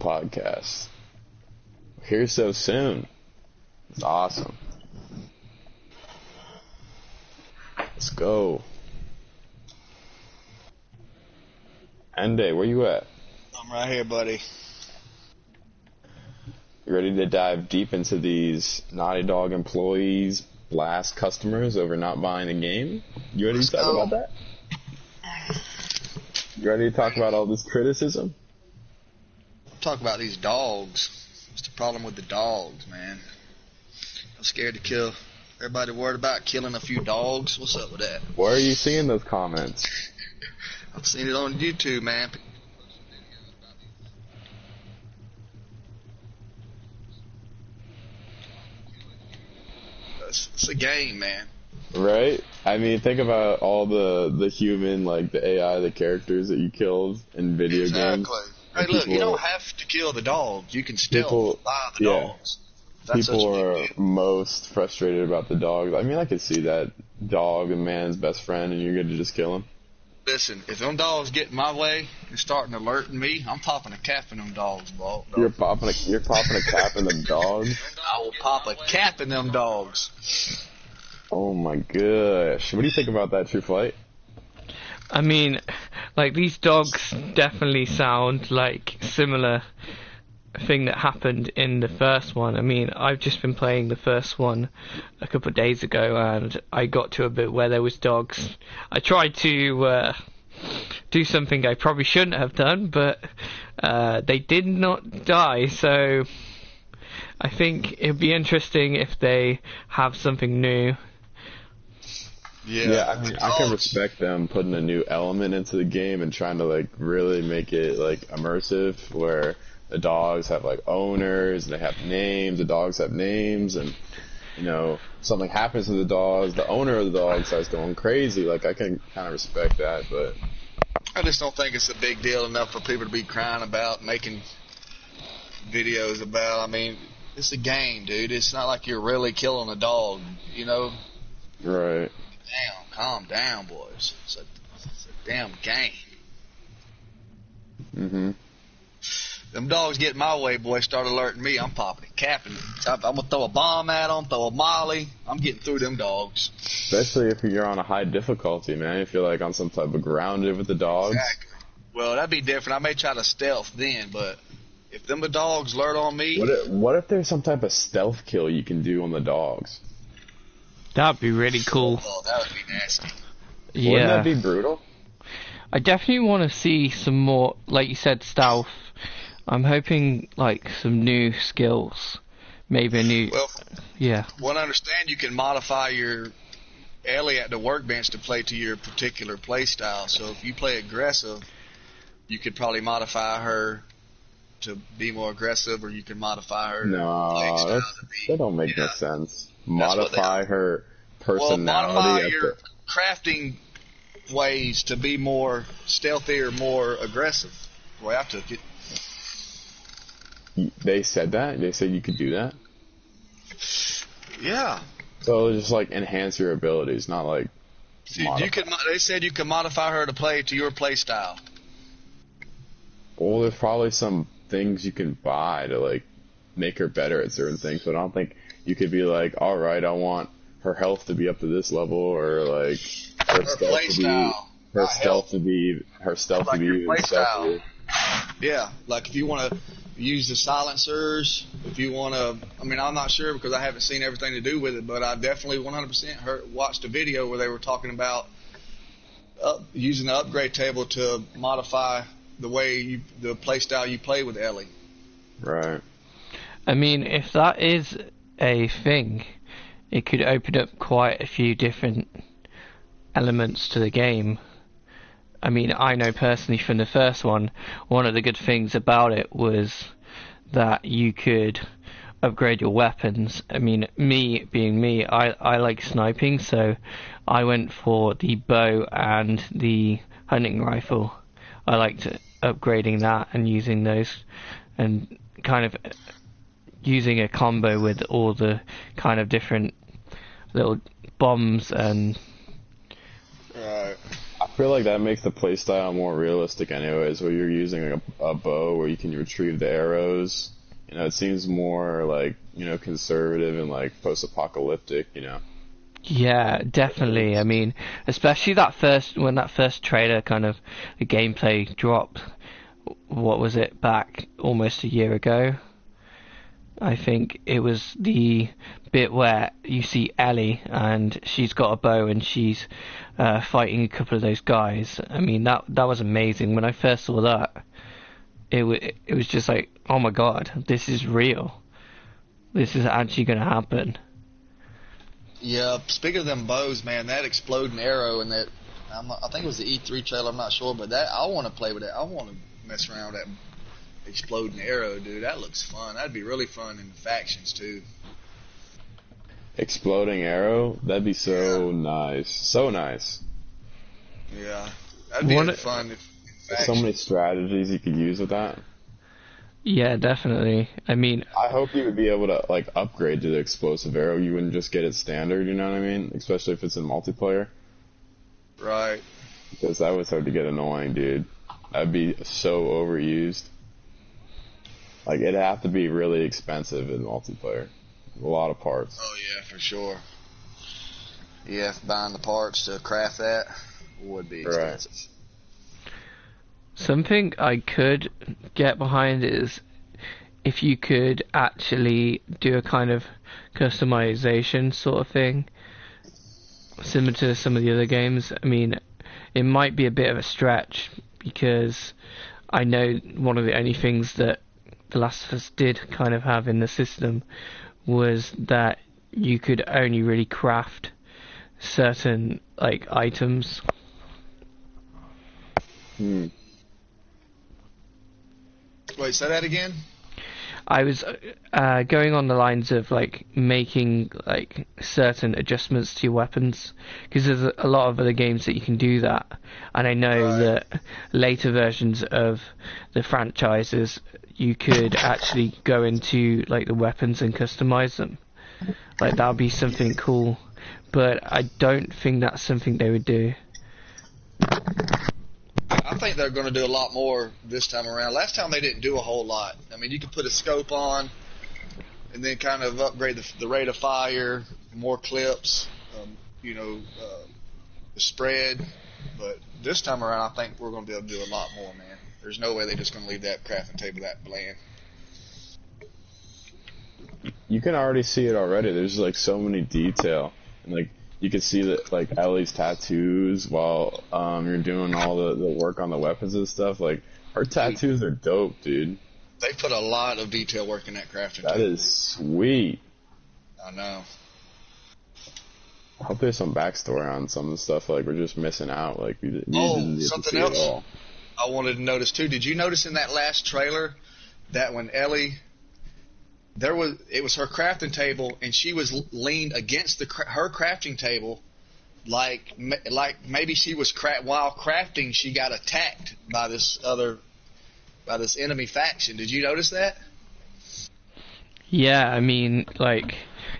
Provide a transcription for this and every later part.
podcast. Here so soon. It's awesome. Let's go. Ende, where you at? I'm right here, buddy. You ready to dive deep into these Naughty Dog employees blast customers over not buying a game? You ready to talk about that? You ready to talk about all this criticism? Talk about these dogs. What's the problem with the dogs, man? I'm scared to kill. Everybody worried about killing a few dogs. What's up with that? Where are you seeing those comments? I've seen it on YouTube, man. It's a game, man. Right? I mean, think about all the human, like the AI, the characters that you killed in video games. Hey, look, you don't have to kill the dogs. You can still buy the dogs. People are most frustrated about the dogs. I mean, I could see that dog, a man's best friend, and you're going to just kill him. Listen, if them dogs get in my way and starting alerting me, I'm popping a cap in them dogs, bro. You're popping a cap in them dogs? I will pop a cap in them dogs. Oh my gosh. What do you think about that, True Flight? I mean, like, these dogs definitely sound like similar thing that happened in the first one. I mean, I've just been playing the first one a couple of days ago, and I got to a bit where there was dogs. I tried to do something I probably shouldn't have done, but they did not die, so I think it'd be interesting if they have something new. Yeah, I mean, I can respect them putting a new element into the game and trying to, like, really make it, like, immersive, where the dogs have, like, owners, and they have names, the dogs have names, and, you know, something happens to the dogs, the owner of the dog starts going crazy. Like, I can kind of respect that, but I just don't think it's a big deal enough for people to be crying about, making videos about. I mean, it's a game, dude. It's not like you're really killing a dog, you know? Right. Calm down, boys. It's a damn game. Mm-hmm. Them dogs get in my way, boys, start alerting me. I'm popping and capping. I'm going to throw a bomb at them, throw a molly. I'm getting through them dogs. Especially if you're on a high difficulty, man. If you're, like, on some type of grounded with the dogs. Exactly. Well, that'd be different. I may try to stealth then, but if them dogs alert on me... What if there's some type of stealth kill you can do on the dogs? That'd be really cool. Oh, that would be nasty. Yeah. Wouldn't that be brutal? I definitely want to see some more, like you said, stealth. I'm hoping, like, some new skills. Maybe a new... Well, yeah. Well, I understand you can modify your Ellie at the workbench to play to your particular play style. So if you play aggressive, you could probably modify her to be more aggressive, or you can modify her playing style to be... That don't make no sense. Modify her personality. Well, modify your crafting ways to be more stealthy or more aggressive. The way I took it. They said that? They said you could do that? Yeah. So just, like, enhance your abilities, not, like, they said you could modify her to play to your play style. Well, there's probably some things you can buy to, like, make her better at certain things, but I don't think you could be like, all right, I want her health to be up to this level, or, like, her stealth to be stealthier. Yeah, like if you want to use the silencers, if you want to, I mean, I'm not sure because I haven't seen everything to do with it, but I definitely 100% watched a video where they were talking about using the upgrade table to modify the play style you play with Ellie. Right. I mean, if that is a thing, it could open up quite a few different elements to the game. I mean, I know personally from the first one of the good things about it was that you could upgrade your weapons. I mean, me being me, I like sniping, so I went for the bow and the hunting rifle. I liked upgrading that and using those, and kind of using a combo with all the kind of different little bombs and... I feel like that makes the playstyle more realistic anyways, where you're using a bow where you can retrieve the arrows. You know, it seems more like, you know, conservative and like post-apocalyptic, you know. Yeah, definitely. I mean, especially when that first trailer kind of the gameplay dropped. What was it, back almost a year ago? I think it was the bit where you see Ellie and she's got a bow and she's fighting a couple of those guys. I mean, that was amazing. When I first saw that, it was just like, oh my god, this is real. This is actually going to happen. Yeah, speaking of them bows, man, that exploding arrow and that, I think it was the E3 trailer, I'm not sure, but that I want to play with that. I want to mess around with that exploding arrow, dude. That looks fun. That'd be really fun in the factions, too. Exploding arrow? That'd be so nice. So nice. Yeah, that'd be fun. There's so many strategies you could use with that. Yeah, definitely. I mean, I hope you would be able to like upgrade to the explosive arrow. You wouldn't just get it standard, you know what I mean? Especially if it's in multiplayer. Right. Because that would start to get annoying, dude. That'd be so overused. Like, it'd have to be really expensive in multiplayer. A lot of parts. Oh, yeah, for sure. Yeah, buying the parts to craft that would be expensive. Right. Something I could get behind is if you could actually do a kind of customization sort of thing, similar to some of the other games. I mean, it might be a bit of a stretch because I know one of the only things that The Last of Us did kind of have in the system was that you could only really craft certain like items. Wait, say that again? I was going on the lines of like making like certain adjustments to your weapons, because there's a lot of other games that you can do that, and I know that later versions of the franchises you could actually go into like the weapons and customize them. Like that would be something cool, but I don't think that's something they would do. I think they're going to do a lot more this time around. Last time they didn't do a whole lot. I mean, you could put a scope on and then kind of upgrade the rate of fire, more clips, the spread. But this time around, I think we're going to be able to do a lot more, man. There's no way they're just going to leave that crafting table that bland. You can already see it already. There's like so many detail, and like you can see that like Ellie's tattoos while you're doing all the work on the weapons and stuff. Like her tattoos are dope, dude. They put a lot of detail work in that crafting table. That is sweet. I know. I hope there's some backstory on some of the stuff like we're just missing out. Like we didn't something else it all. I wanted to notice too. Did you notice in that last trailer that when Ellie, it was her crafting table and she was leaned against her crafting table, like maybe she was while crafting she got attacked by this enemy faction. Did you notice that? Yeah, I mean, like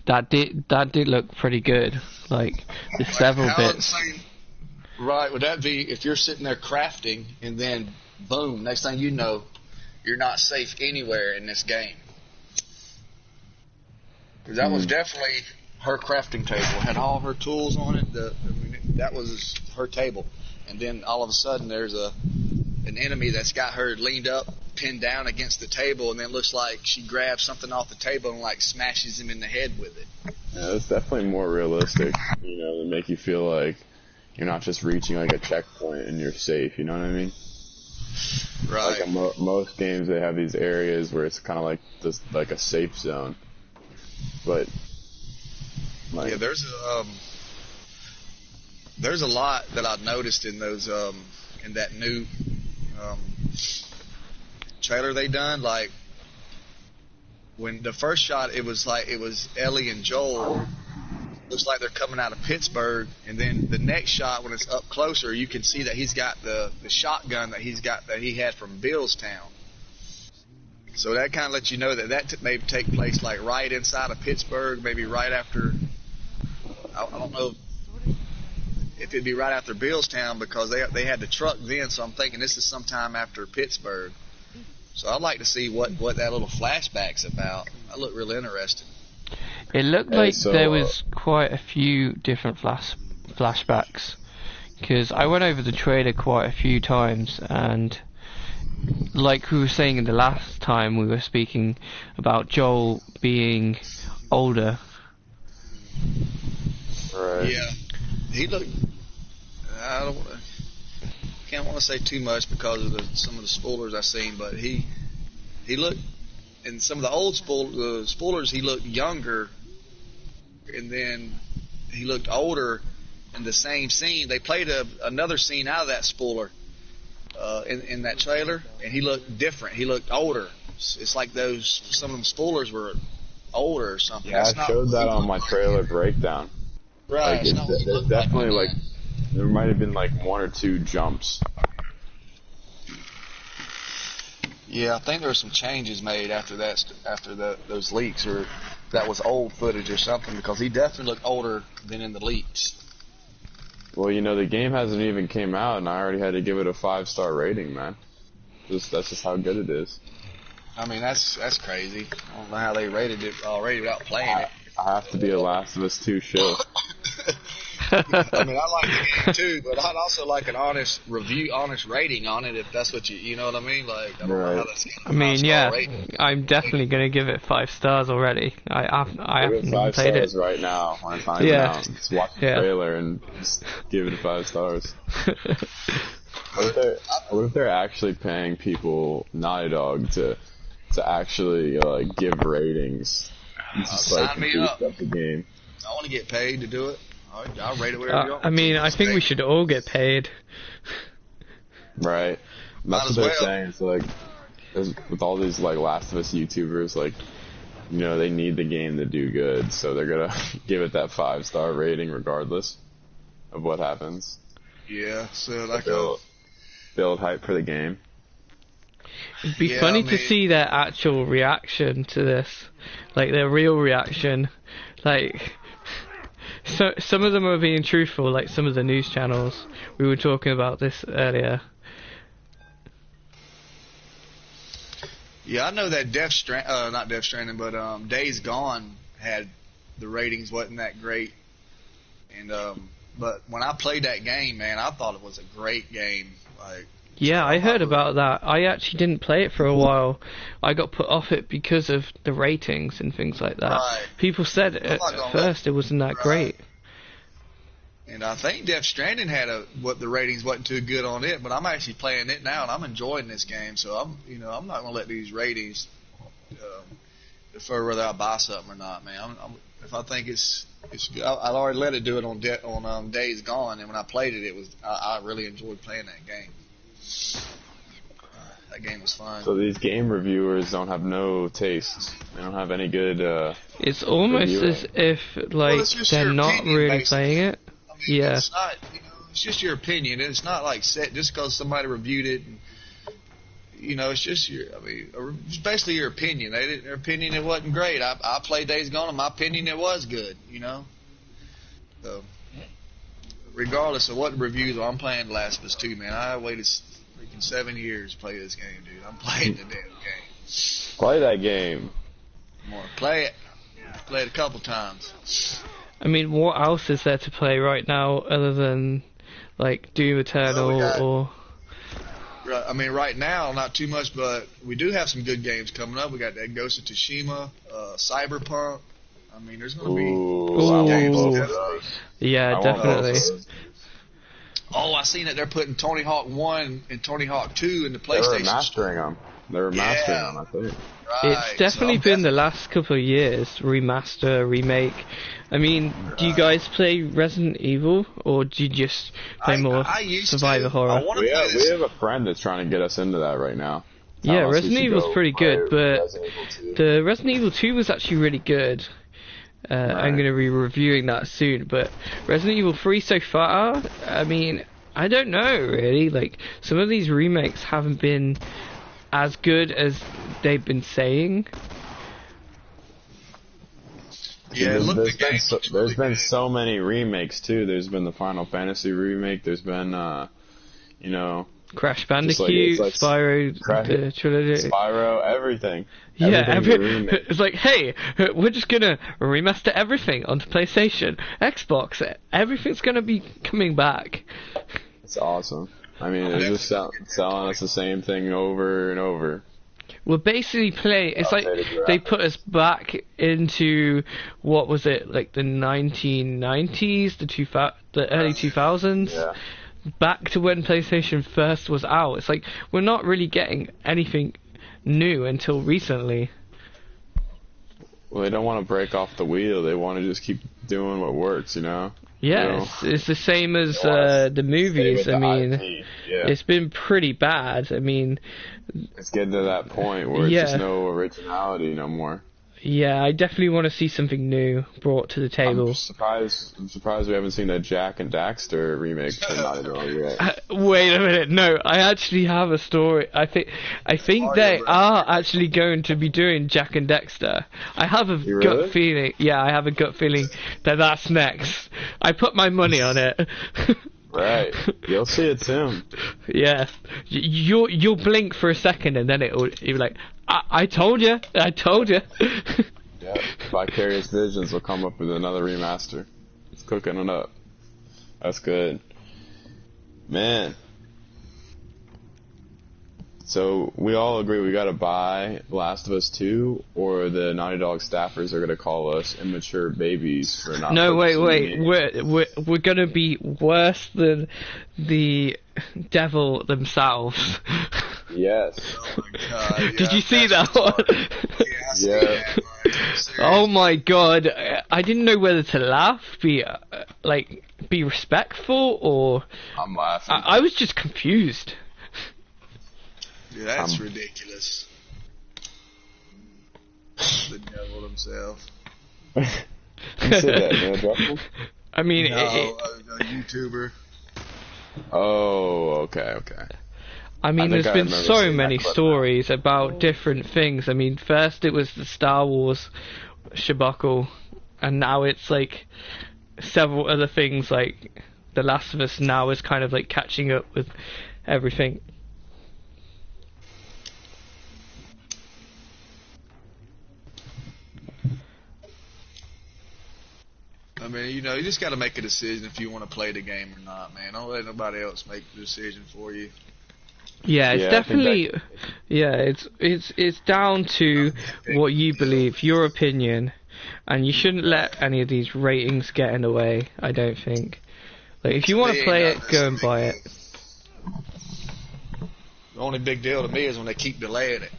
that did look pretty good. Like there's several bits. Right, would that be if you're sitting there crafting and then boom, next thing you know, you're not safe anywhere in this game? Because that was definitely her crafting table. It had all her tools on it. That was her table. And then all of a sudden there's an enemy that's got her leaned up, pinned down against the table, and then it looks like she grabs something off the table and like smashes him in the head with it. Yeah, it's definitely more realistic, to make you feel like you're not just reaching like a checkpoint and you're safe, you know what I mean? Right. Like in most games they have these areas where it's kind of like this, like a safe zone. But like, yeah, there's a lot that I've noticed in those in that new trailer they done. Like when the first shot, it was Ellie and Joel. Looks like they're coming out of Pittsburgh, and then the next shot, when it's up closer, you can see that he's got the shotgun that he had from Billstown. So that kind of lets you know that may take place like right inside of Pittsburgh, maybe right after. I don't know if it'd be right after Billstown because they had the truck then. So I'm thinking this is sometime after Pittsburgh. So I'd like to see what that little flashback's about. That looked real interesting. It looked like there was quite a few different flashbacks, because I went over the trailer quite a few times, and like we were saying in the last time we were speaking about Joel being older. Right. Yeah, he looked. Can't want to say too much because of some of the spoilers I've seen, but he looked in some of the old spoilers. He looked younger, and then he looked older in the same scene. They played another scene out of that spoiler in that trailer, and he looked different. He looked older. It's like some of them spoilers were older or something. Yeah, I showed that on my trailer breakdown. Right. Like, it's definitely like there might have been like 1 or 2 jumps. Yeah, I think there were some changes made after those leaks, or that was old footage or something, because he definitely looked older than in the leaks. Well, you know, the game hasn't even came out, and I already had to give it a 5-star rating, man. That's just how good it is. I mean, that's crazy. I don't know how they rated it already without playing it. I have to be a Last of Us 2 shill. I mean, I like the game too, but I'd also like an honest review, honest rating on it, if that's what you know what I mean? Like, I don't know how that's I mean, yeah, I'm definitely going to give it 5 stars already. I haven't played it. 5 stars right now. When I find it out. Just watch the trailer and just give it 5 stars. What if they're actually paying people, Naughty Dog, to actually like give ratings? Just like boost up the game. I want to get paid to do it. I'll rate it wherever you want. I mean, I think we should all get paid. Right. That's what they're saying. It's like, with all these like Last of Us YouTubers, like, you know, they need the game to do good, so they're gonna give it that 5-star rating regardless of what happens. Yeah. So like build hype for the game. It'd be funny to see their actual reaction to this, like their real reaction, like. So some of them are being truthful, like some of the news channels. We were talking about this earlier. Yeah, I know that not Death Stranding, but Days Gone had the ratings wasn't that great, and but when I played that game, man, I thought it was a great game. Like, yeah, I heard about that. I actually didn't play it for a while. I got put off it because of the ratings and things like that. Right. People said at first it wasn't that great. And I think Death Stranding had what the ratings wasn't too good on it, but I'm actually playing it now and I'm enjoying this game. So I'm not gonna let these ratings defer whether I buy something or not, man. If I think it's good, I'd already let it do it on Days Gone, and when I played it, I really enjoyed playing that game. That game was fun. So these game reviewers don't have no taste. They don't have any good. It's almost reviewing. As if like they're not really basically playing it. I mean, yeah. It's not. It's just your opinion. It's not like set just because somebody reviewed it. And, it's just it's basically your opinion. Their opinion it wasn't great. I played Days Gone, and my opinion it was good. So regardless of what reviews, I'm playing The Last of Us 2, man. I waited freaking 7 years to play this game, dude. I'm playing the damn game. Play that game. I'm gonna play it. Played a couple times. I mean, what else is there to play right now other than like Doom Eternal or? I mean, right now, not too much, but we do have some good games coming up. We got that Ghost of Tsushima, Cyberpunk. I mean, there's going to be some games. Yeah, definitely. Oh, I seen that they're putting Tony Hawk 1 and Tony Hawk 2 in the PlayStation. They're remastering them, I think. Right. It's definitely been the last couple of years, remaster, remake. I mean, do you guys play Resident Evil, or do you just play more survivor horror? We have a friend that's trying to get us into that right now. Yeah, Resident Evil's pretty good, but the Resident Evil 2 was actually really good. I'm going to be reviewing that soon, but Resident Evil 3 so far, I mean, I don't know, really. Like, some of these remakes haven't been as good as they've been saying. Yeah, look, the game looks really there's been good. so many remakes too. There's been the Final Fantasy remake. There's been you know, Crash just Bandicoot, like Spyro, the trilogy. Spyro, everything. Yeah, Everything's a remake. it's like, hey, we're just gonna remaster everything onto PlayStation, Xbox. Everything's gonna be coming back. It's awesome. I mean, they're just selling us the same thing over and over. We're basically playing. It's like they put us back into what was it, like the 1990s, the early 2000s. Yeah. Back to when PlayStation first was out. It's like we're not really getting anything new until recently. Well, they don't want to break off the wheel. They want to just keep doing what works, you know? Yeah, it's the same as the movies. I mean, it's been pretty bad. I mean, it's getting to that point where it's just no originality no more. Yeah, I definitely want to see something new brought to the table. I'm surprised we haven't seen a Jack and Daxter remake for Naughty Dog yet. Wait a minute, no, I actually have a story. I think they are actually going to be doing Jack and Dexter. I have a gut feeling. Yeah, I have a gut feeling that that's next. I put my money on it. Right, you'll see it soon. Yeah, you'll blink for a second and then you'll be like, I told you. Yeah, Vicarious Visions will come up with another remaster. It's cooking it up. That's good, man. So we all agree we gotta buy Last of Us 2, or the Naughty Dog staffers are gonna call us immature babies for not. No, wait. We're gonna be worse than the devil themselves. Yes. Oh my God, yeah, Did you see that one? Yeah. Oh my God! I didn't know whether to laugh, be respectful, or I'm laughing. I was just confused. Yeah, that's ridiculous. The devil himself. You said that, man, Justin? I mean, a YouTuber. Oh, okay. I mean, there's been so many stories about different things. I mean, first it was the Star Wars debacle, and now it's like several other things, like The Last of Us now is kind of like catching up with everything. I mean, you just got to make a decision if you want to play the game or not, man. Don't let nobody else make the decision for you. Yeah, it's definitely. Yeah, it's down to what you believe, your opinion, and you shouldn't let any of these ratings get in the way. I don't think. Like, if you want to play it, go and buy it. The only big deal to me is when they keep delaying it.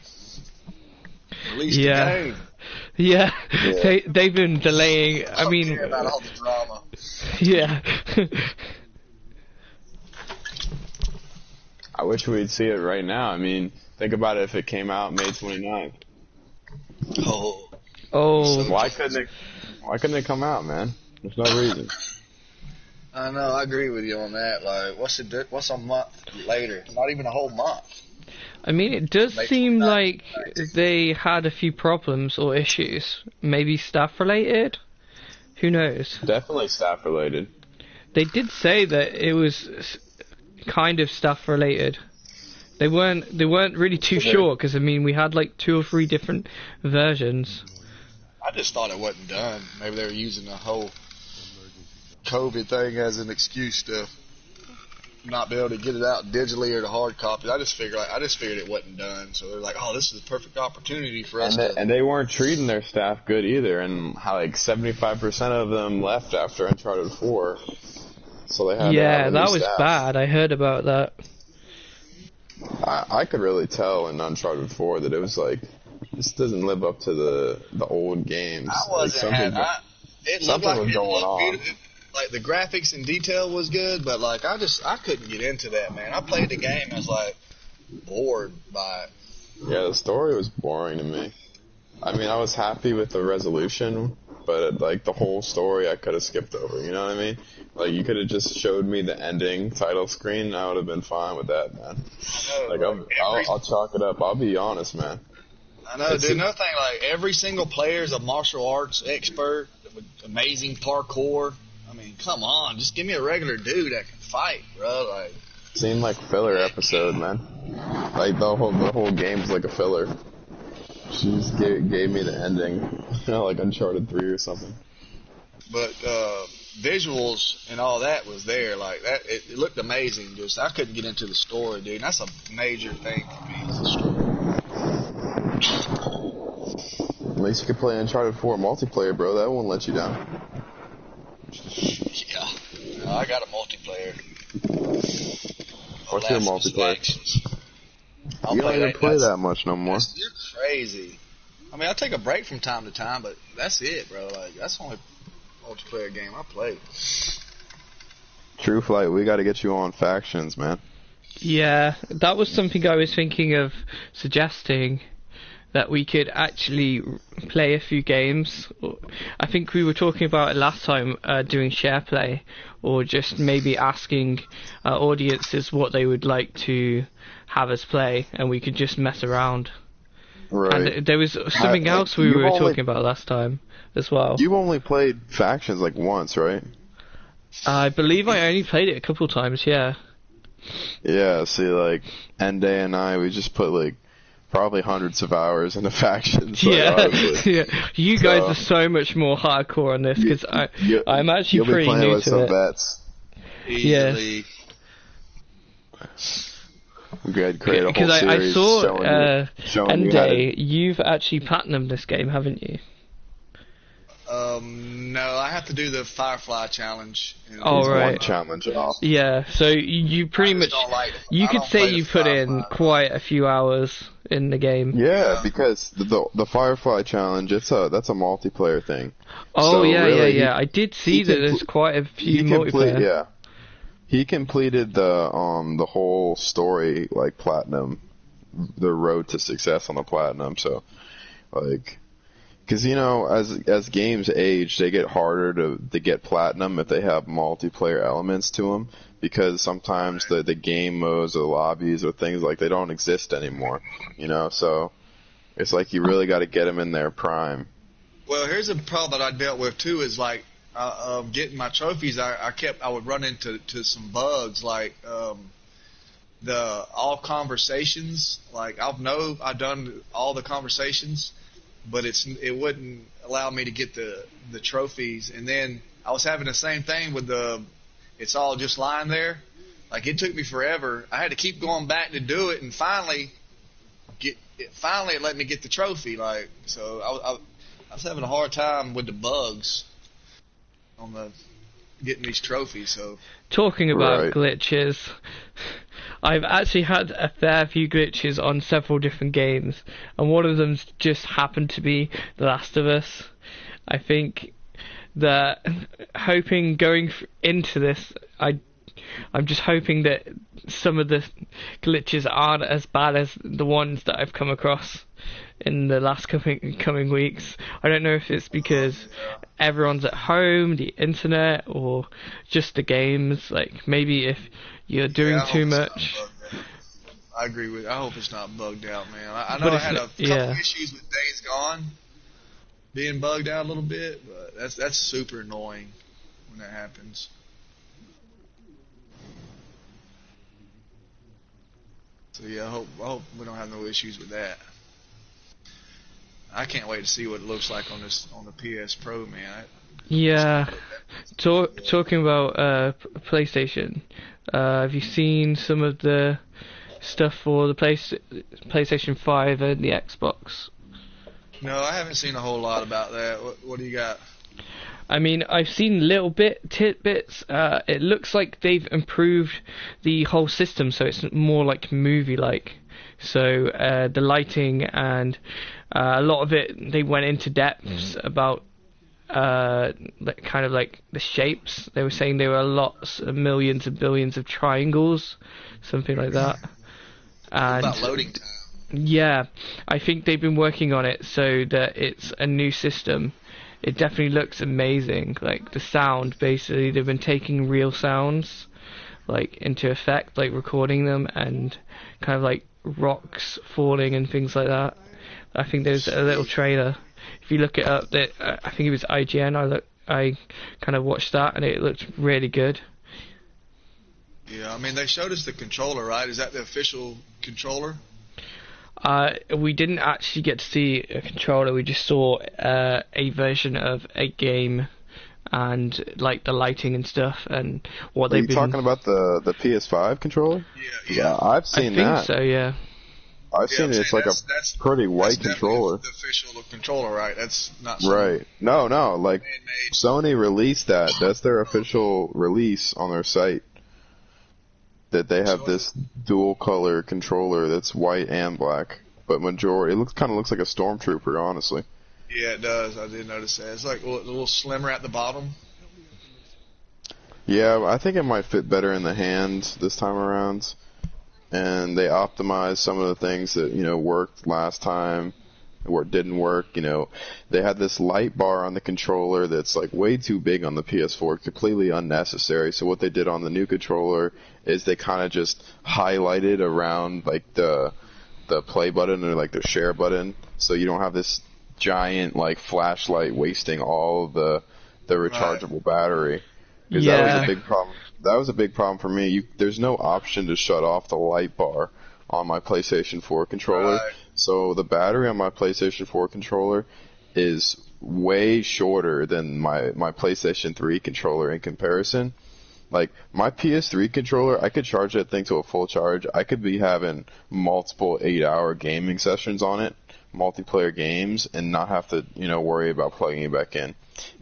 Release the game. Yeah, they've been delaying. I mean, care about all the drama. Yeah. I wish we'd see it right now. I mean, think about it if it came out May 29th. Oh. Why couldn't it come out, man? There's no reason. I know, I agree with you on that. Like, what's a month later? Not even a whole month. I mean, it does seem like they had a few problems or issues. Maybe staff related? Who knows? Definitely staff related. They did say that it was kind of staff related. They weren't really too sure, because I mean, we had like 2 or 3 different versions. I just thought it wasn't done. Maybe they were using the whole COVID thing as an excuse to not be able to get it out digitally or the hard copy. I just figured it wasn't done. So they're like, "Oh, this is a perfect opportunity for us." And they weren't treating their staff good either, and how like 75% of them left after Uncharted 4. So they had that was staff. bad. I heard about that. I could really tell in Uncharted 4 that it was like, this doesn't live up to the old games. I wasn't it looked like was going on. Like the graphics and detail was good, but like I couldn't get into that, man. I played the game, I was like bored by it. Yeah, the story was boring to me. I mean, I was happy with the resolution, but like the whole story I could have skipped over, you know what I mean? Like, you could have just showed me the ending title screen, and I would have been fine with that, man. Like, I'll chalk it up. I'll be honest, man. I know, dude. Another thing, like, every single player is a martial arts expert. The with amazing parkour. I mean, come on, just give me a regular dude that can fight, bro. Like, seemed like filler episode, man. Like the whole game's like a filler. She just gave me the ending, like Uncharted 3 or something. But visuals and all that was there. Like that, it looked amazing. Just I couldn't get into the story, dude. And that's a major thing for me is the story. At least you could play Uncharted 4 multiplayer, bro. That won't let you down. Yeah, I got a multiplayer. What's your multiplayer? You don't even play that much no more. You're crazy. I mean, I take a break from time to time, but that's it, bro. Like that's the only multiplayer game I play. True Flight, we got to get you on factions, man. Yeah, that was something I was thinking of suggesting, that we could actually play a few games. I think we were talking about it last time, doing share play, or just maybe asking our audiences what they would like to have us play, and we could just mess around. Right. And there was something else we were talking about last time as well. You've only played factions like once, right? I believe I only played it a couple times, yeah. Yeah, see, like, Ende and I, we just put, like, probably hundreds of hours into factions. Like, Yeah, honestly. yeah. You guys are so much more hardcore on this, because I'm actually you'll pretty be playing new with to some it. vets. Easily. We could create a whole Because I series saw showing you how to... Ende, you've actually platinumed this game, haven't you? No, I have to do the Firefly challenge. Oh, right. One challenge off. Yeah, so you pretty much, you could say you put in quite a few hours in the game. Yeah, because the Firefly challenge, that's a multiplayer thing. Oh, So yeah, really, yeah. I did see that there's quite a few multiplayer. Yeah, he completed the whole story, like platinum, the road to success on the platinum. So, like, because as games age, they get harder to get platinum if they have multiplayer elements to them. Because sometimes the game modes or the lobbies or things like they don't exist anymore. So it's like you really got to get them in their prime. Well, here's a problem that I dealt with too. Is like getting my trophies. I would run into some bugs like the all conversations. Like I've done all the conversations, but it wouldn't allow me to get the trophies. And then I was having the same thing with it's all just lying there. Like it took me forever. I had to keep going back to do it, and finally it let me get the trophy. Like so, I was having a hard time with the bugs on getting these trophies. So talking about Right. glitches, I've actually had a fair few glitches on several different games, and one of them just happened to be The Last of Us. I think that going into this, I'm just hoping that some of the glitches aren't as bad as the ones that I've come across in the last coming weeks. I don't know if it's because everyone's at home, the internet, or just the games. Like maybe if you're doing too much. I agree with. I hope it's not bugged out, man. I know I had a couple issues with Days Gone being bugged out a little bit, but that's super annoying when that happens. So yeah, I hope we don't have no issues with that. I can't wait to see what it looks like on the PS Pro, man. Yeah, talking about PlayStation, have you seen some of the stuff for the PlayStation 5 and the Xbox? No, I haven't seen a whole lot about that. What do you got? I mean, I've seen tidbits. It looks like they've improved the whole system, so it's more like movie-like. So the lighting and a lot of it, they went into depths about kind of like the shapes. They were saying there were lots of millions and billions of triangles, something like that. And About loading time. yeah, I think they've been working on it so that it's a new system. It definitely looks amazing. Like the sound, basically, they've been taking real sounds, like into effect, like recording them, and kind of like rocks falling and things like that. I think there's a little trailer. if you look it up, that I think it was IGN. I kind of watched that, and it looked really good. Yeah, I mean, they showed us the controller, right? Is that the official controller? We didn't actually get to see a controller. We just saw a version of a game and like the lighting and stuff and what Are they've you been. talking about the PS5 controller? Yeah. I've I seen think that. so. Yeah. I've Yeah, seen I'm it. It's saying like that's a pretty white definitely controller. the official controller, right? That's not some Right. No, like man-made. Sony released that. That's their official release on their site. That they have So this dual color controller that's white and black, but majority it kind of looks like a stormtrooper, honestly. Yeah, it does. I did notice that. It's like a little slimmer at the bottom. Yeah, I think it might fit better in the hand this time around. And they optimized some of the things that, worked last time or didn't work. They had this light bar on the controller that's like way too big on the PS4, completely unnecessary. So what they did on the new controller is they kind of just highlighted around like the play button or like the share button, so you don't have this giant like flashlight wasting all of the rechargeable battery. Because that was a big problem. That was a big problem for me. There's no option to shut off the light bar on my PlayStation 4 controller. Right. So the battery on my PlayStation 4 controller is way shorter than my PlayStation 3 controller in comparison. Like, my PS3 controller, I could charge that thing to a full charge. I could be having multiple 8-hour gaming sessions on it, multiplayer games, and not have to, worry about plugging it back in.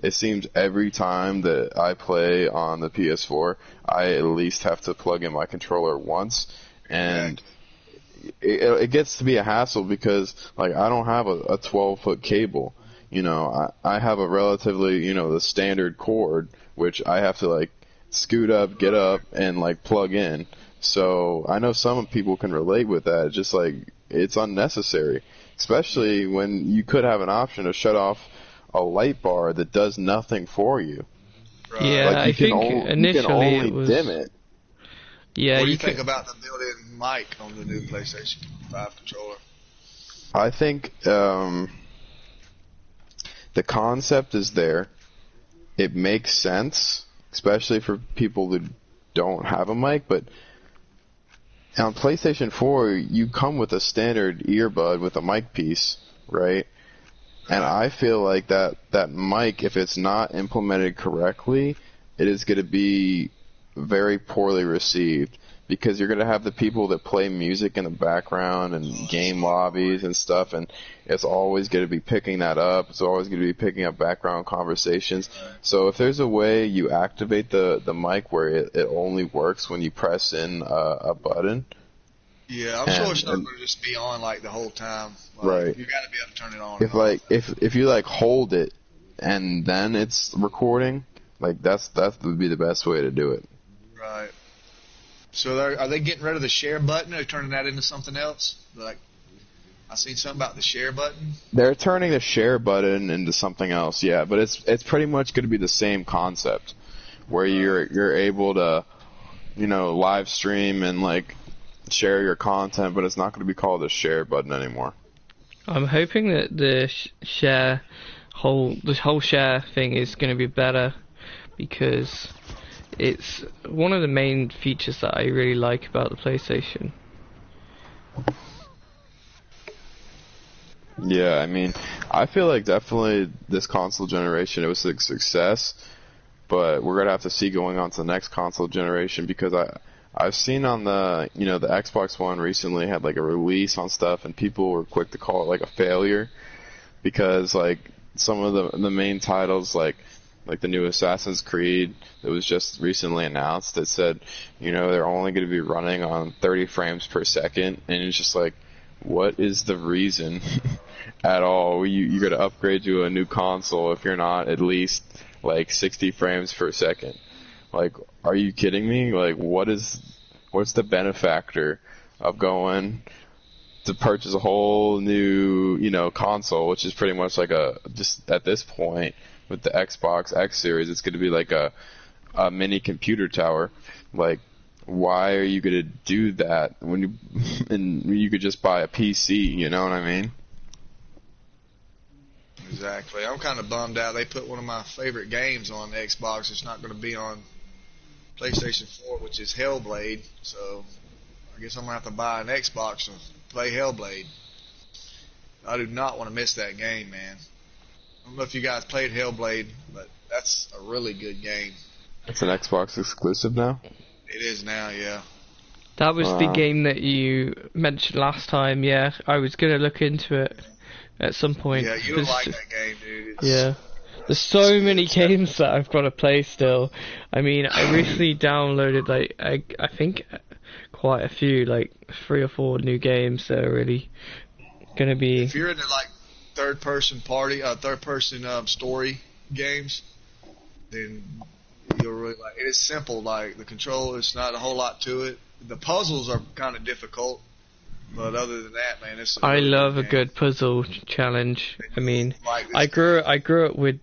It seems every time that I play on the PS4, I at least have to plug in my controller once, and it gets to be a hassle because, like, I don't have a 12-foot cable. I have a relatively, the standard cord, which I have to, like, scoot up, get up, and, like, plug in. So I know some people can relate with that. It's just, like, it's unnecessary, especially when you could have an option to shut off a light bar that does nothing for you. Right. Yeah, Like, I think initially you can only it was. dim it. Yeah, What do you can. think about the built-in mic on the new PlayStation 5 controller? I think the concept is there. It makes sense, especially for people that don't have a mic, but on PlayStation 4, you come with a standard earbud with a mic piece, right? And I feel like that mic, if it's not implemented correctly, it is going to be very poorly received, because you're going to have the people that play music in the background and game lobbies and stuff, and it's always going to be picking that up. It's always going to be picking up background conversations. So if there's a way you activate the mic where it only works when you press in a button. Yeah, I'm sure it's not going to just be on like the whole time. Like, right. You got to be able to turn it on. If like if you like hold it and then it's recording, like that would be the best way to do it. Right. So are they getting rid of the share button, or turning that into something else? Like, I seen something about the share button. They're turning the share button into something else, yeah, but it's pretty much going to be the same concept, where you're able to, live stream and like share your content, but it's not going to be called a share button anymore. I'm hoping that the whole share thing is going to be better, because it's one of the main features that I really like about the PlayStation. Yeah, I mean, I feel like definitely this console generation, it was a success, but we're going to have to see going on to the next console generation, because I've seen on the, the Xbox One recently had like a release on stuff, and people were quick to call it like a failure, because like some of the main titles, like the new Assassin's Creed that was just recently announced, that said, they're only going to be running on 30 frames per second, and it's just like, what is the reason at all? You're going to upgrade to a new console if you're not at least like 60 frames per second. Like, are you kidding me? Like, what's the benefactor of going to purchase a whole new, console, which is pretty much like just at this point with the Xbox X series, it's going to be like a mini computer tower. Like, why are you going to do that when you could just buy a PC, you know what I mean? Exactly. I'm kind of bummed out. They put one of my favorite games on Xbox. It's not going to be on PlayStation 4, which is Hellblade. So I guess I'm going to have to buy an Xbox to play Hellblade. I do not want to miss that game, man. I don't know if you guys played Hellblade, but that's a really good game. It's an Xbox exclusive now? It is now, yeah. That was the game that you mentioned last time, yeah. I was going to look into it at some point. Yeah, you would like that game, dude. Yeah. There's so many games that I've got to play still. I mean, I recently downloaded, like, I think quite a few, like 3 or 4 new games that are really going to be... If you're into, like, third-person story games, then you'll really like it. It's simple, like, the control, it's not a whole lot to it. The puzzles are kind of difficult, but other than that, man, it's. I love a good puzzle challenge. I mean, I grew up with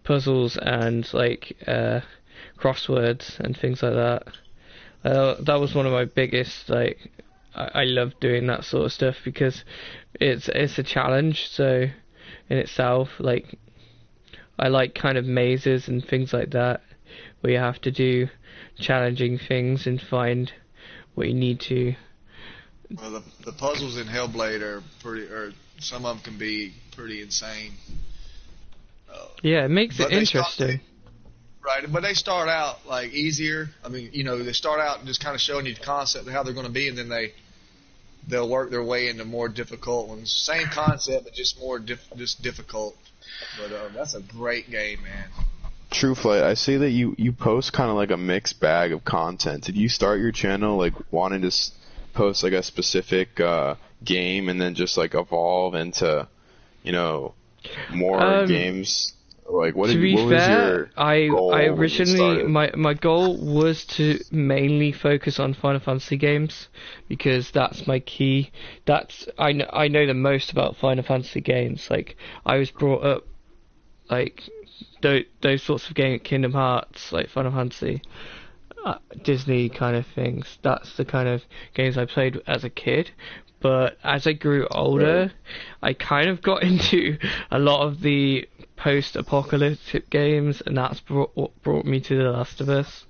puzzles and like crosswords and things like that. That was one of my biggest. Like, I love doing that sort of stuff because it's a challenge. So in itself, like, I like kind of mazes and things like that, where you have to do challenging things and find what you need to. Well, the puzzles in Hellblade are some of them can be pretty insane. Yeah, it makes it interesting. Right, but they start out like easier. I mean, they start out just kind of showing you the concept of how they're going to be, and then they'll work their way into more difficult ones. Same concept, but just more difficult. But that's a great game, man. True Flight, I see that you post kind of like a mixed bag of content. Did you start your channel like wanting to post like a specific game and then just like evolve into, more games? Like what was your goal I originally my goal was to mainly focus on Final Fantasy games because that's my key. I know the most about Final Fantasy games. Like, I was brought up like those sorts of games, Kingdom Hearts, like Final Fantasy, Disney kind of things. That's the kind of games I played as a kid. But as I grew older, I kind of got into a lot of the post-apocalyptic games, and that's what brought me to The Last of Us.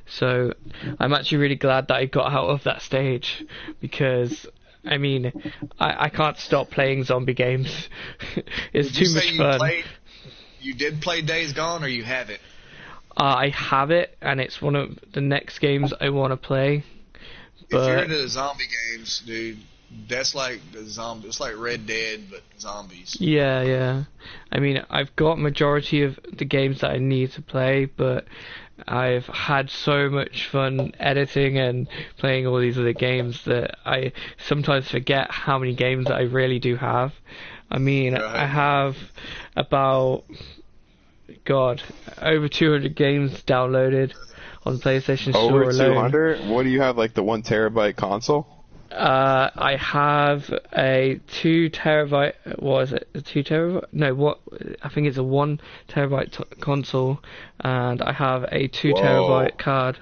So I'm actually really glad that I got out of that stage, because I mean, I can't stop playing zombie games. It's too much fun. You did play Days Gone, or you have it? I have it, and it's one of the next games I want to play. But if you're into the zombie games, dude, that's like it's like Red Dead, but zombies. Yeah. I mean, I've got majority of the games that I need to play, but I've had so much fun editing and playing all these other games that I sometimes forget how many games that I really do have. I mean, I have about, over 200 games downloaded on PlayStation Store alone. Over 200? What do you have, like the 1 terabyte console? I have a 2 terabyte. What is it? A 2 terabyte? No, what? I think it's a 1 terabyte console, and I have a 2 terabyte card.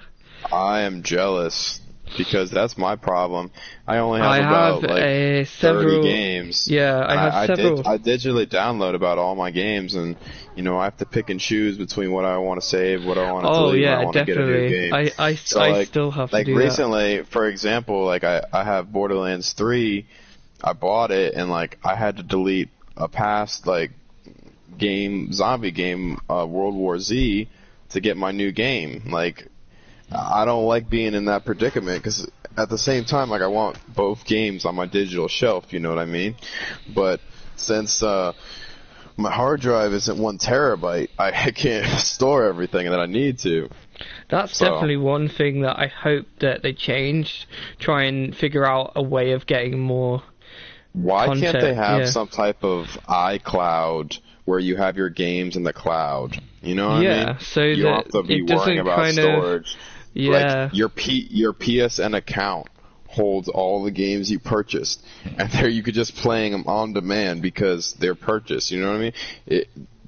I am jealous, because that's my problem. I only have about 30 games. Yeah, I have several. I digitally download about all my games, and I have to pick and choose between what I want to save, what I want to delete, what I want to get a new game. I still have to do that. Like recently, for example, like I have Borderlands 3. I bought it, and like I had to delete a past zombie game, World War Z, to get my new game. Like, I don't like being in that predicament, because at the same time, like, I want both games on my digital shelf, you know what I mean? But since my hard drive isn't 1 terabyte, I can't store everything that I need to. That's definitely one thing that I hope that they change. Try and figure out a way of getting more content. Can't they have some type of iCloud where you have your games in the cloud? You know what I mean? Yeah, so you don't have to be worrying about storage. Yeah. Like, your PSN account holds all the games you purchased, and there you could just playing them on demand because they're purchased. You know what I mean?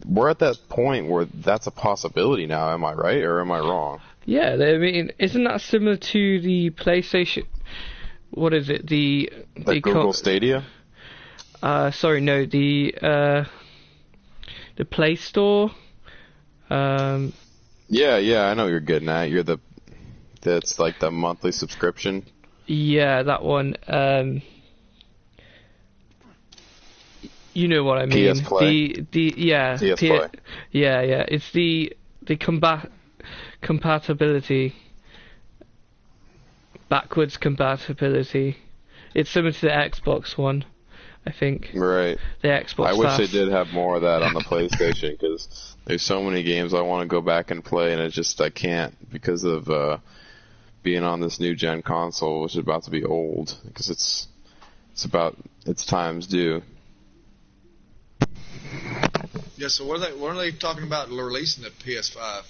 We're at that point where that's a possibility now. Am I right, or am I wrong? Yeah, I mean, isn't that similar to the PlayStation? What is it? The Google Stadia? Sorry, no. The the Play Store. Yeah, I know what you're getting at. That's like the monthly subscription. Yeah, that one. You know what I mean. PS Play. Yeah, PS Play. yeah. It's the compatibility, backwards compatibility. It's similar to the Xbox One, I think. Right. The Xbox. I wish they did have more of that on the PlayStation, because there's so many games I want to go back and play, and I can't because of being on this new gen console, which is about to be old, because it's about its time's due. Yeah, so what are they talking about releasing the PS5?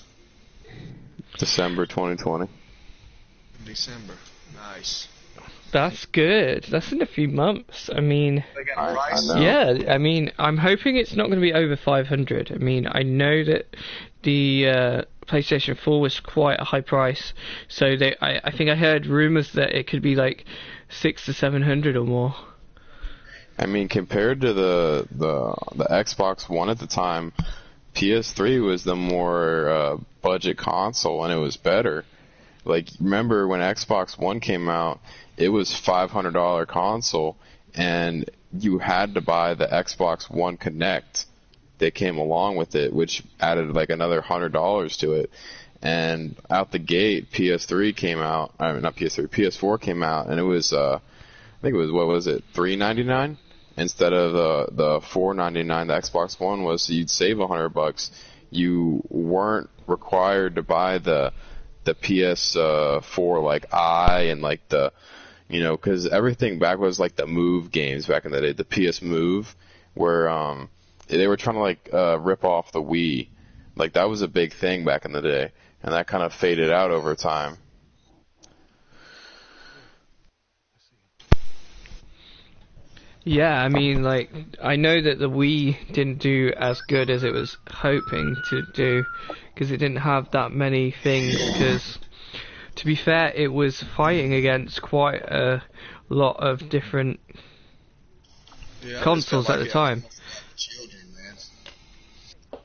December 2020. December. Nice. That's good. That's in a few months. I mean, They got a price? I know. yeah. I mean, I'm hoping it's not going to be over 500. I mean, I know that the PlayStation 4 was quite a high price, so I think I heard rumors that it could be like 600 to 700 or more. I mean, compared to the Xbox One at the time, PS3 was the more budget console, and it was better. Like, remember when Xbox One came out, it was $500 console, and you had to buy the Xbox One Connect that came along with it, which added like another $100 to it. And out the gate, PS4 came out, and it was I think it was, what was it, $399 instead of the $499 the Xbox One was. So you'd save $100. You weren't required to buy the PS4 like and like the, because everything back was like the Move games back in the day, the PS Move, where they were trying to like rip off the Wii. Like, that was a big thing back in the day, and that kind of faded out over time. Yeah, I mean, like, I know that the Wii didn't do as good as it was hoping to do, because it didn't have that many things, because, to be fair, it was fighting against quite a lot of different consoles at the time. Children, man.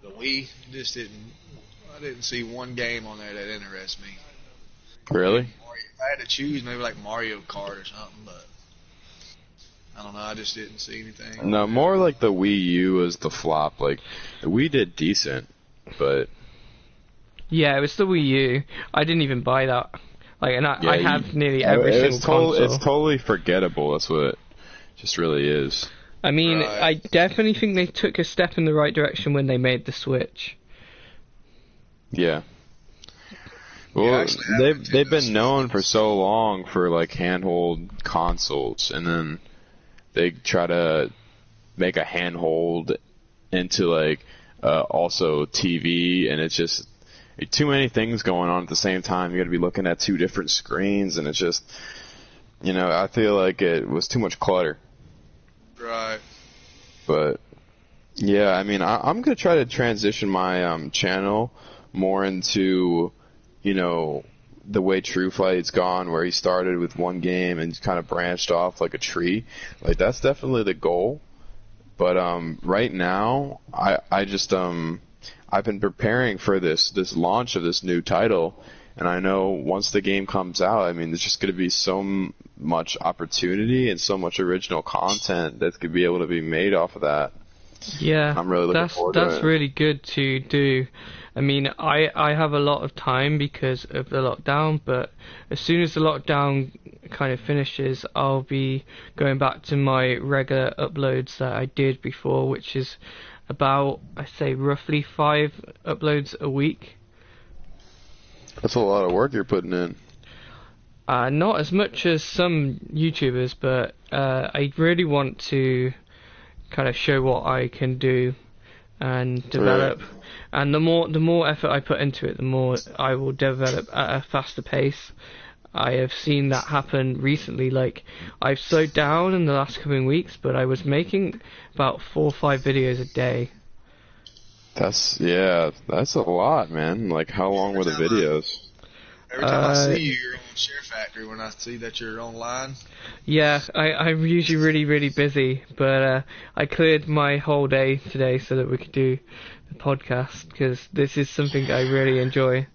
The Wii just I didn't see one game on there that interests me. Really? If I had to choose, maybe like Mario Kart or something, but I don't know, I just didn't see anything. No, more like the Wii U was the flop. Like, the Wii did decent, but... Yeah, it was the Wii U. I didn't even buy that. Like, and I have nearly every single console. It's totally forgettable. That's what it just really is. I mean, Right. I definitely think they took a step in the right direction when they made the Switch. Yeah. Yeah, Well, actually, I haven't they've Nintendo been known for Switch. so long for like handhold consoles, and then they try to make a handhold into like also TV, and it's just too many things going on at the same time. You got to be looking at two different screens, and it's just, I feel like it was too much clutter. Right. But yeah, I mean, I'm gonna try to transition my channel more into, the way True Flight's gone, where he started with one game and kind of branched off like a tree. Like, that's definitely the goal. But right now, I just I've been preparing for this launch of this new title, and I know once the game comes out, I mean, there's just going to be so much opportunity and so much original content that's going to be able to be made off of that. Yeah, I'm really looking forward to it. That's really good to do. I mean, I have a lot of time because of the lockdown, but as soon as the lockdown kind of finishes, I'll be going back to my regular uploads that I did before, which is about, I say, roughly 5 uploads a week. That's a lot of work you're putting in. Not as much as some YouTubers, but I really want to kind of show what I can do and develop. Right. And the more effort I put into it, the more I will develop at a faster pace. I have seen that happen recently. Like, I've slowed down in the last coming weeks, but I was making about 4 or 5 videos a day. That's a lot, man. Like, how long were the videos? Every time I see you, you're on Share Factory when I see that you're online. Yeah, I'm usually really, really busy, but I cleared my whole day today so that we could do the podcast, because this is something I really enjoy.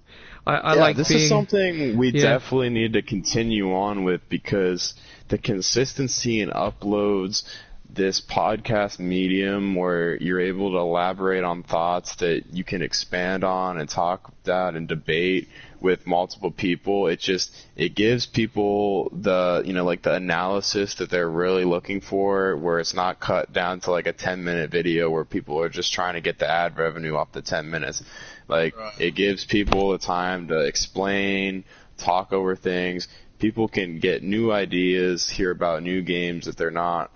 I like this being... is something we Yeah. definitely need to continue on with, because the consistency in uploads, this podcast medium where you're able to elaborate on thoughts that you can expand on and talk about and debate with multiple people, it gives people the, like the analysis that they're really looking for, where it's not cut down to like a 10-minute video where people are just trying to get the ad revenue off the 10 minutes. Like, it gives people the time to explain, talk over things. People can get new ideas, hear about new games that they're not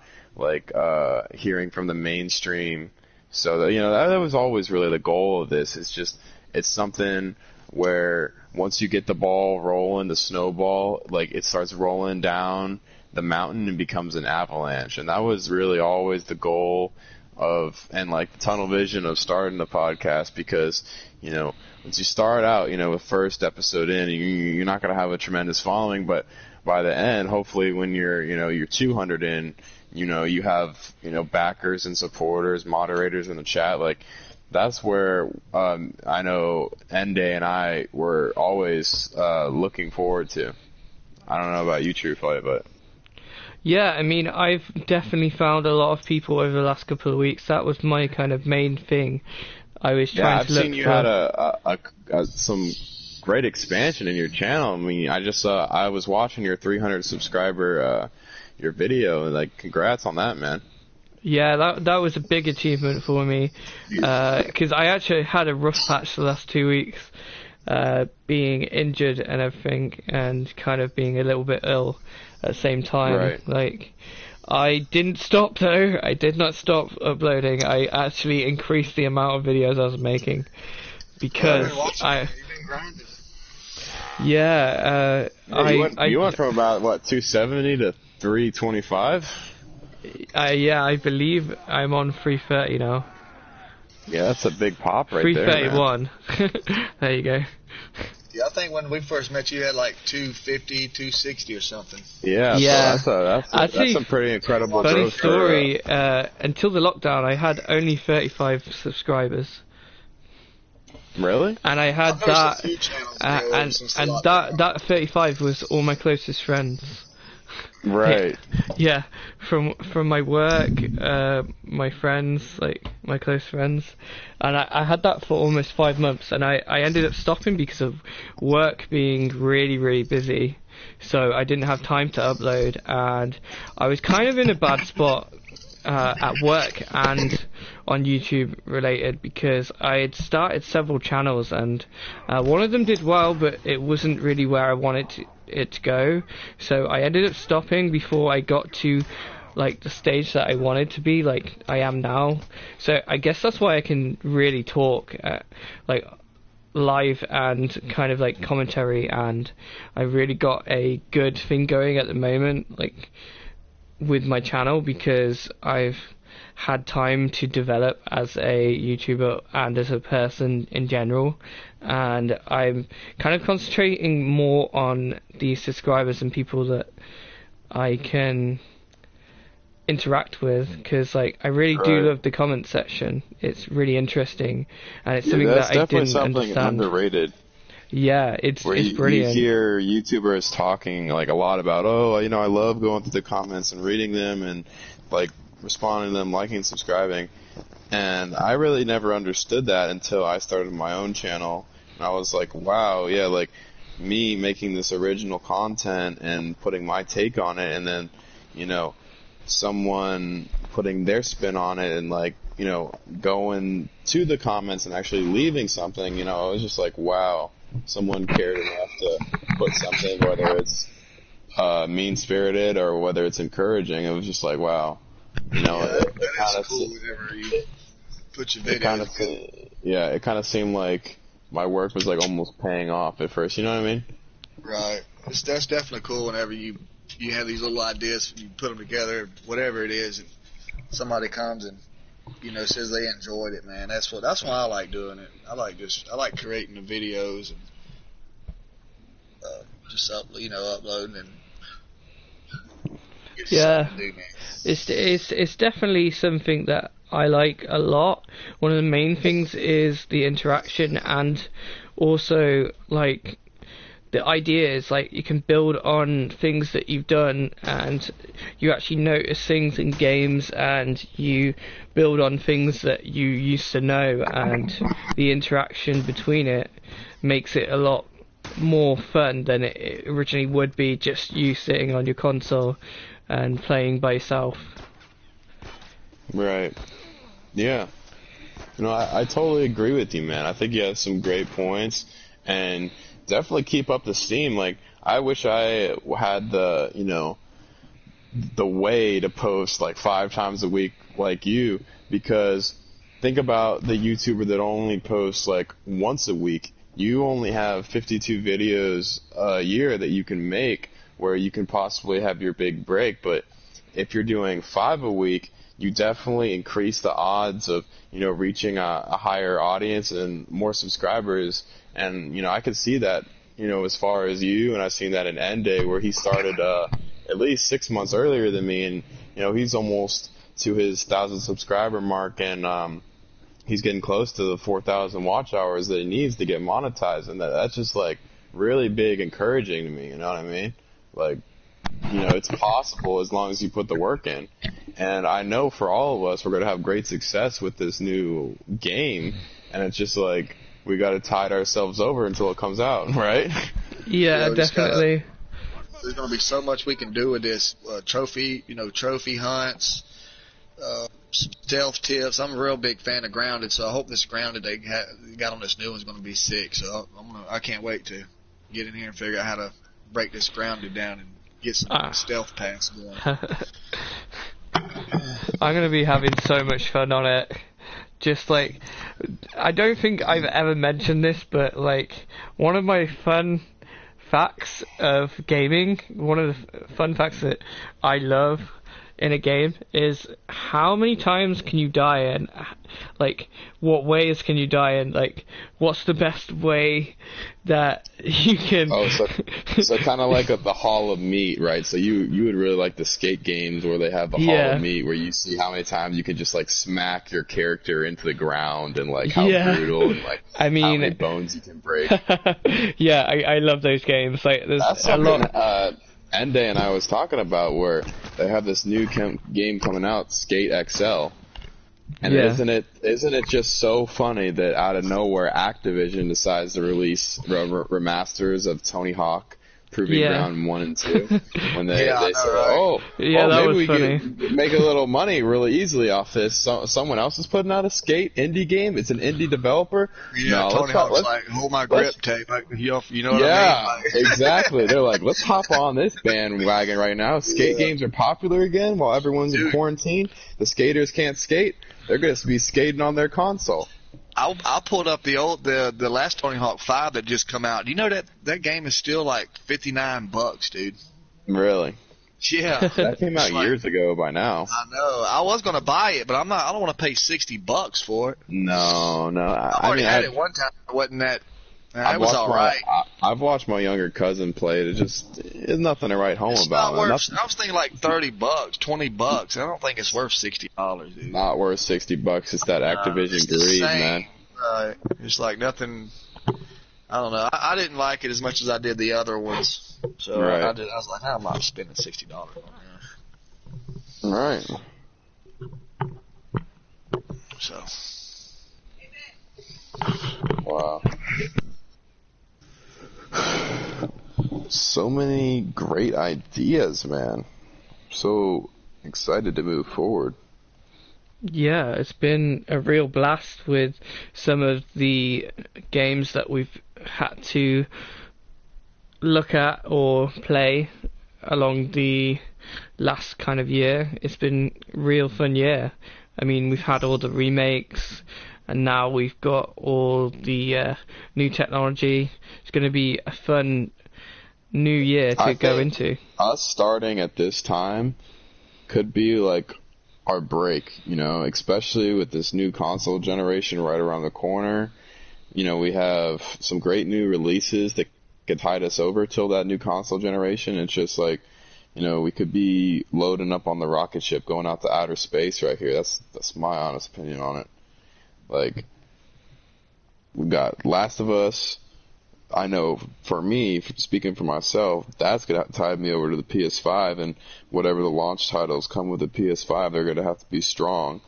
hearing from the mainstream. So that was always really the goal of this. It's something where once you get the ball rolling, the snowball, it starts rolling down the mountain and becomes an avalanche. And that was really always the goal and the tunnel vision of starting the podcast, because once you start out, the first episode in, you're not going to have a tremendous following, but by the end, hopefully when you're 200 in, you have backers and supporters, moderators in the chat. That's where I know Ende and I were always looking forward to. I don't know about you, Truthfully, but Yeah, I mean, I've definitely found a lot of people over the last couple of weeks. That was my kind of main thing. I was trying to look for... I've seen you had some great expansion in your channel. I mean, I was watching your 300 subscriber your video, and congrats on that, man. Yeah, that was a big achievement for me, because I actually had a rough patch the last 2 weeks, being injured and everything, and kind of being a little bit ill at the same time. Right. I didn't stop though. I did not stop uploading. I actually increased the amount of videos I was making, because You've been grinding. Yeah, you went from about 270 to 325. Yeah, I believe I'm on 330 now. Yeah, that's a big pop right 331. There you go. Yeah, I think when we first met, you had 250, 260 or something. Yeah. So that's a pretty incredible funny growth. Story. Until the lockdown, I had only 35 subscribers. Really? And I had that, and that 35 was all my closest friends. Right. Yeah, from my work, my friends, my close friends, and I had that for almost 5 months, and I ended up stopping because of work being really, really busy, so I didn't have time to upload, and I was kind of in a bad spot at work and on YouTube related, because I had started several channels, and one of them did well, but it wasn't really where I wanted it to go, so I ended up stopping before I got to the stage that I wanted to be, I am now. So I guess that's why I can really talk live and kind of commentary, and I really got a good thing going at the moment with my channel, because I've had time to develop as a YouTuber and as a person in general, and I'm kind of concentrating more on the subscribers and people that I can interact with, because I really do love the comment section. It's really interesting, and it's something that I didn't understand. Underrated. Yeah, it's brilliant. You hear YouTubers talking a lot about, I love going through the comments and reading them and responding to them, liking, subscribing, and I really never understood that until I started my own channel, and I was like, wow, yeah, me making this original content and putting my take on it, and then someone putting their spin on it, and going to the comments and actually leaving something, I was just like, wow, someone cared enough to put something, whether it's mean-spirited or whether it's encouraging. It was just like, wow. It kind of cool whenever you put your video. It kind of seemed like my work was almost paying off at first. You know what I mean? Right. That's definitely cool whenever you have these little ideas, you put them together, whatever it is, and somebody comes and says they enjoyed it, man. That's why I like doing it. I like creating the videos, just uploading and get Yeah. something to do, man. It's definitely something that I like a lot. One of the main things is the interaction, and also like the idea is like you can build on things that you've done, and you actually notice things in games, and you build on things that you used to know, and the interaction between it makes it a lot more fun than it originally would be just you sitting on your console and playing by yourself. Right. Yeah. I totally agree with you, man. I think you have some great points, and definitely keep up the steam. Like, I wish I had the way to post like 5 times a week like you, because think about the YouTuber that only posts like once a week. You only have 52 videos a year that you can make where you can possibly have your big break, but if you're doing 5 a week, you definitely increase the odds of, reaching a higher audience and more subscribers. And, I could see that, as far as you, and I've seen that in Ende, where he started at least 6 months earlier than me, and, he's almost to his 1,000 subscriber mark, and he's getting close to the 4,000 watch hours that he needs to get monetized, and that's just, like, really big encouraging to me, you know what I mean? Like, it's possible as long as you put the work in. And I know for all of us, we're going to have great success with this new game, and it's just like, we got to tide ourselves over until it comes out, right? Yeah, definitely. There's going to be so much we can do with this trophy hunts, stealth tips. I'm a real big fan of Grounded, so I hope this Grounded they got on this new one's going to be sick. So I can't wait to get in here and figure out how to break this Grounded down and get some stealth pass going. I'm going to be having so much fun on it. Just like, I don't think I've ever mentioned this, but like, one of my fun facts of gaming, one of the fun facts that I love in a game is how many times can you die, and like what ways can you die, and like what's the best way that you can. So kind of like the Hall of Meat, right? So you would really like the skate games where they have the Hall of Meat, where you see how many times you can just like smack your character into the ground, and like how brutal, and like how many bones you can break. Yeah, I love those games. Like there's a lot. Ende and I was talking about where they have this new game coming out, Skate XL, and isn't it just so funny that out of nowhere Activision decides to release remasters of Tony Hawk Proving Ground 1 and 2 when they said, maybe we could make a little money really easily off this. Someone else is putting out a skate indie game. It's an indie developer. Yeah, Tony Hawk's like, hold my grip tape. You know what I mean? Yeah, exactly. They're like, let's hop on this bandwagon right now. Skate games are popular again while everyone's in quarantine. The skaters can't skate. They're going to be skating on their console. I pulled up the last Tony Hawk 5 that just come out. Do you know that game is still like $59, dude? Really? Yeah. That came out years ago by now. I know. I was going to buy it, but I don't want to pay $60 for it. No. I already had it one time. It wasn't that. It was all right. I've watched my younger cousin play it. It's nothing to write home about. I was thinking like $30, $20. I don't think it's worth $60, dude. Not worth $60. It's that Activision greed, man. It's like nothing. I don't know. I didn't like it as much as I did the other ones. So I was like, I'm not spending $60 on this. Right. So. Wow. So many great ideas, man. So excited to move forward. Yeah, it's been a real blast with some of the games that we've had to look at or play along the last kind of year. It's been a real fun year. I mean, we've had all the remakes, and now we've got all the new technology. It's going to be a fun new year to go into. Us starting at this time could be like our break, especially with this new console generation right around the corner. We have some great new releases that could tide us over till that new console generation. It's just like, we could be loading up on the rocket ship going out to outer space right here. That's my honest opinion on it. Like, we got Last of Us. I know for me, speaking for myself, that's going to tide me over to the PS5, and whatever the launch titles come with the PS5, they're going to have to be strong.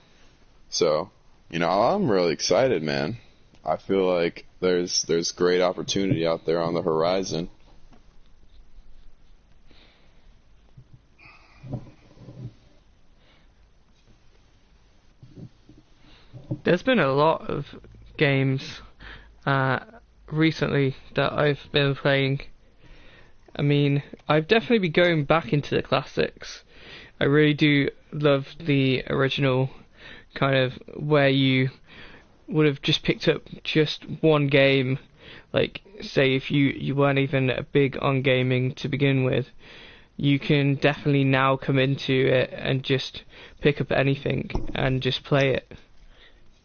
So, I'm really excited, man. I feel like there's great opportunity out there on the horizon. There's been a lot of games recently that I've been playing. I mean, I've definitely been going back into the classics. I really do love the original kind of where you would have just picked up just one game. Like, say if you weren't even big on gaming to begin with, you can definitely now come into it and just pick up anything and just play it.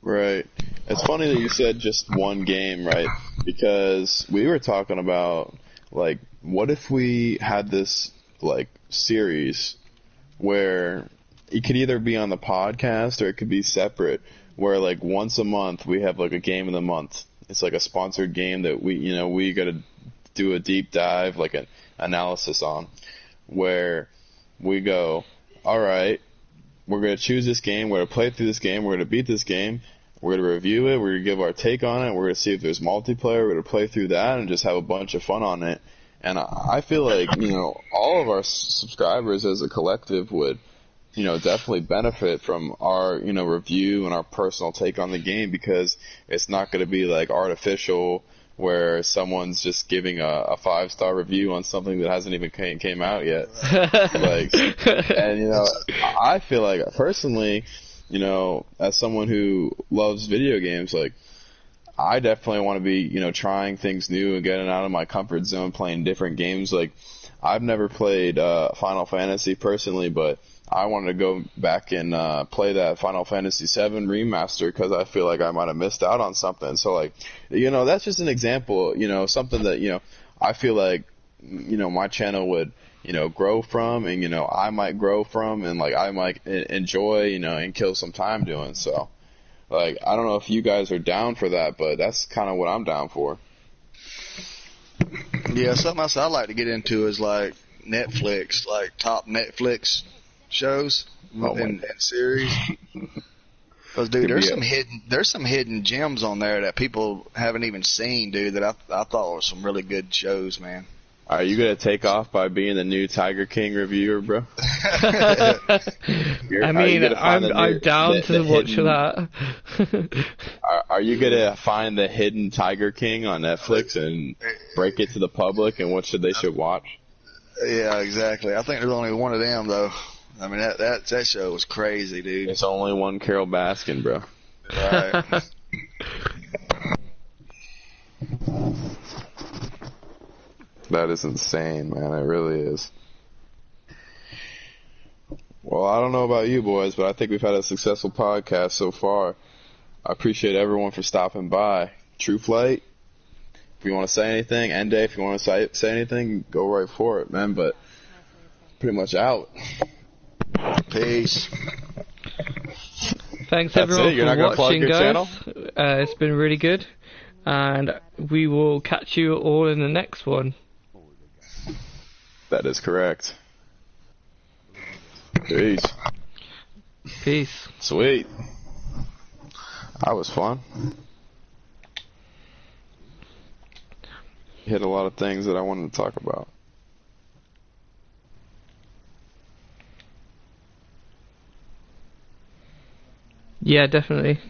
Right. It's funny that you said just one game, right? Because we were talking about, like, what if we had this, like, series where it could either be on the podcast or it could be separate, where, like, once a month we have, like, a game of the month. It's like a sponsored game that we got to do a deep dive, like an analysis on, where we go, all right, we're going to choose this game, we're going to play through this game, we're going to beat this game, we're going to review it, we're going to give our take on it, we're going to see if there's multiplayer, we're going to play through that and just have a bunch of fun on it. And I feel like, all of our subscribers as a collective would, definitely benefit from our, review and our personal take on the game, because it's not going to be like artificial where someone's just giving a 5-star review on something that hasn't even came out yet. Like, and I feel like personally, as someone who loves video games, like, I definitely want to be, trying things new and getting out of my comfort zone, playing different games. Like, I've never played Final Fantasy personally, but I wanted to go back and play that Final Fantasy VII remaster because I feel like I might have missed out on something. So, like, that's just an example, something that, I feel like, my channel would, grow from, and, I might grow from, and, like, I might enjoy, and kill some time doing. So, like, I don't know if you guys are down for that, but that's kind of what I'm down for. Yeah, something else I'd like to get into is, like, Netflix, like top Netflix shows and series. Because, dude, there's some hidden gems on there that people haven't even seen, dude, that I thought were some really good shows, man. Are you going to take off by being the new Tiger King reviewer, bro? I mean, I'm down to watch that. Are you going to find the hidden Tiger King on Netflix and break it to the public and what they should watch? Yeah, exactly. I think there's only one of them, though. I mean, that show was crazy, dude. It's only one Carol Baskin, bro. Right. That is insane, man. It really is. Well, I don't know about you boys, but I think we've had a successful podcast so far. I appreciate everyone for stopping by. True Flight, if you want to say anything, Ende, if you want to say anything, go right for it, man. But pretty much out. Peace. Thanks everyone for watching, guys. Channel? It's been really good, and we will catch you all in the next one. That is correct. Peace. Peace. Sweet. That was fun. Hit a lot of things that I wanted to talk about. Yeah, definitely.